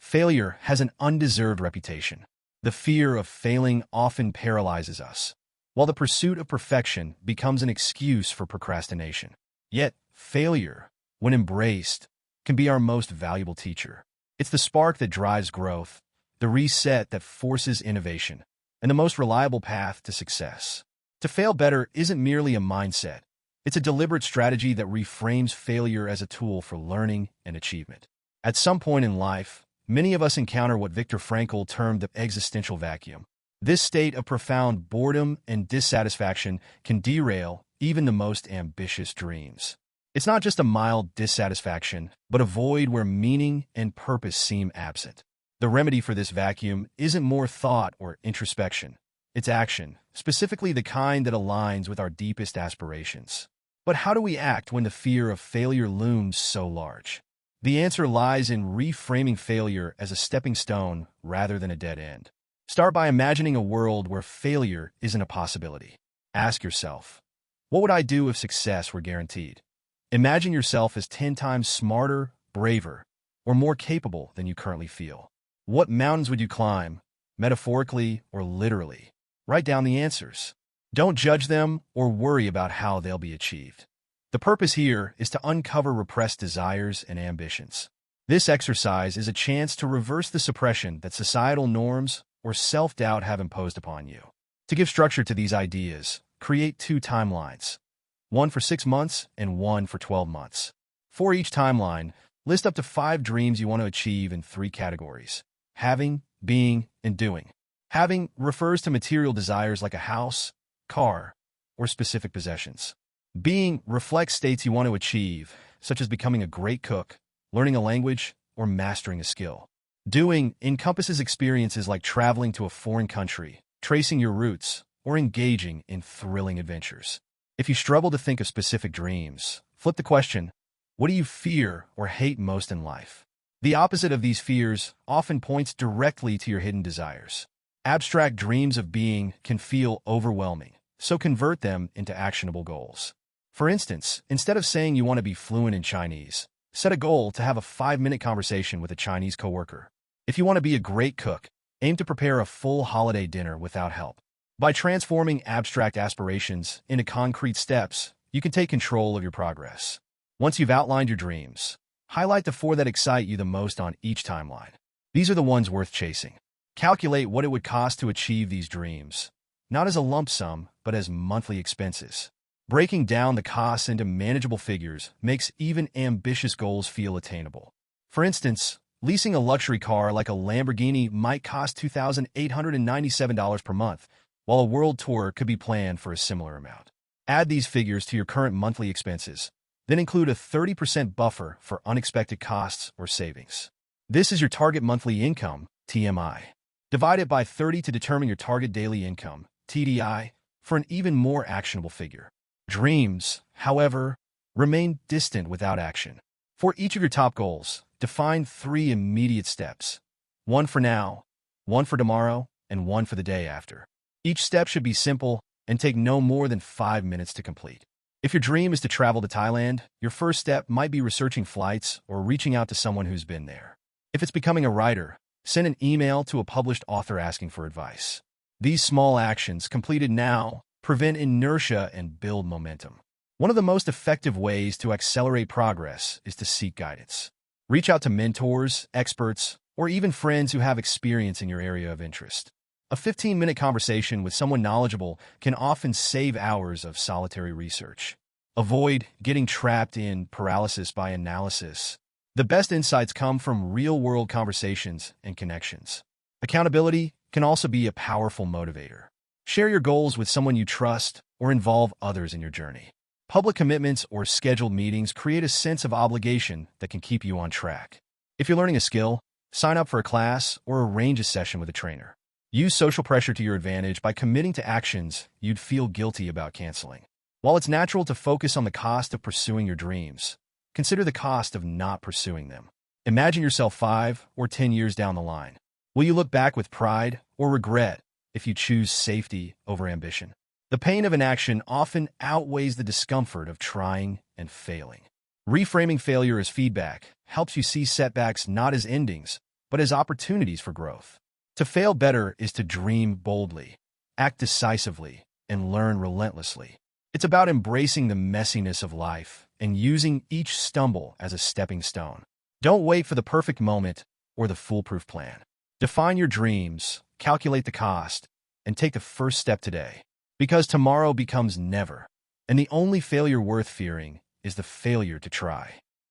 Failure has an undeserved reputation. The fear of failing often paralyzes us, while the pursuit of perfection becomes an excuse for procrastination. Yet, failure, when embraced, can be our most valuable teacher. It's the spark that drives growth, the reset that forces innovation, and the most reliable path to success. To fail better isn't merely a mindset. It's a deliberate strategy that reframes failure as a tool for learning and achievement. At some point in life, many of us encounter what Viktor Frankl termed the existential vacuum. This state of profound boredom and dissatisfaction can derail even the most ambitious dreams. It's not just a mild dissatisfaction, but a void where meaning and purpose seem absent. The remedy for this vacuum isn't more thought or introspection. It's action, specifically the kind that aligns with our deepest aspirations. But how do we act when the fear of failure looms so large? The answer lies in reframing failure as a stepping stone rather than a dead end. Start by imagining a world where failure isn't a possibility. Ask yourself, what would I do if success were guaranteed? Imagine yourself as 10 times smarter, braver, or more capable than you currently feel. What mountains would you climb, metaphorically or literally? Write down the answers. Don't judge them or worry about how they'll be achieved. The purpose here is to uncover repressed desires and ambitions. This exercise is a chance to reverse the suppression that societal norms or self-doubt have imposed upon you. To give structure to these ideas, create 2 timelines, one for 6 months and one for 12 months. For each timeline, list up to 5 dreams you want to achieve in 3 categories: having, being, and doing. Having refers to material desires like a house, car, or specific possessions. Being reflects states you want to achieve, such as becoming a great cook, learning a language, or mastering a skill. Doing encompasses experiences like traveling to a foreign country, tracing your roots, or engaging in thrilling adventures. If you struggle to think of specific dreams, flip the question, what do you fear or hate most in life? The opposite of these fears often points directly to your hidden desires. Abstract dreams of being can feel overwhelming, so convert them into actionable goals. For instance, instead of saying you want to be fluent in Chinese, set a goal to have a 5-minute conversation with a Chinese coworker. If you want to be a great cook, aim to prepare a full holiday dinner without help. By transforming abstract aspirations into concrete steps, you can take control of your progress. Once you've outlined your dreams, highlight the 4 that excite you the most on each timeline. These are the ones worth chasing. Calculate what it would cost to achieve these dreams, not as a lump sum, but as monthly expenses. Breaking down the costs into manageable figures makes even ambitious goals feel attainable. For instance, leasing a luxury car like a Lamborghini might cost $2,897 per month, while a world tour could be planned for a similar amount. Add these figures to your current monthly expenses, then include a 30% buffer for unexpected costs or savings. This is your target monthly income, TMI. Divide it by 30 to determine your target daily income, TDI, for an even more actionable figure. Dreams, however, remain distant without action. For each of your top goals, define 3 immediate steps. One for now, one for tomorrow, and one for the day after. Each step should be simple and take no more than 5 minutes to complete. If your dream is to travel to Thailand, your first step might be researching flights or reaching out to someone who's been there. If it's becoming a writer, send an email to a published author asking for advice. These small actions, completed now, prevent inertia and build momentum. One of the most effective ways to accelerate progress is to seek guidance. Reach out to mentors, experts, or even friends who have experience in your area of interest. A 15-minute conversation with someone knowledgeable can often save hours of solitary research. Avoid getting trapped in paralysis by analysis. The best insights come from real-world conversations and connections. Accountability can also be a powerful motivator. Share your goals with someone you trust or involve others in your journey. Public commitments or scheduled meetings create a sense of obligation that can keep you on track. If you're learning a skill, sign up for a class or arrange a session with a trainer. Use social pressure to your advantage by committing to actions you'd feel guilty about canceling. While it's natural to focus on the cost of pursuing your dreams, consider the cost of not pursuing them. Imagine yourself 5 or 10 years down the line. Will you look back with pride or regret if you choose safety over ambition? The pain of inaction often outweighs the discomfort of trying and failing. Reframing failure as feedback helps you see setbacks not as endings, but as opportunities for growth. To fail better is to dream boldly, act decisively, and learn relentlessly. It's about embracing the messiness of life and using each stumble as a stepping stone. Don't wait for the perfect moment or the foolproof plan. Define your dreams, calculate the cost, and take the first step today. Because tomorrow becomes never, and the only failure worth fearing is the failure to try.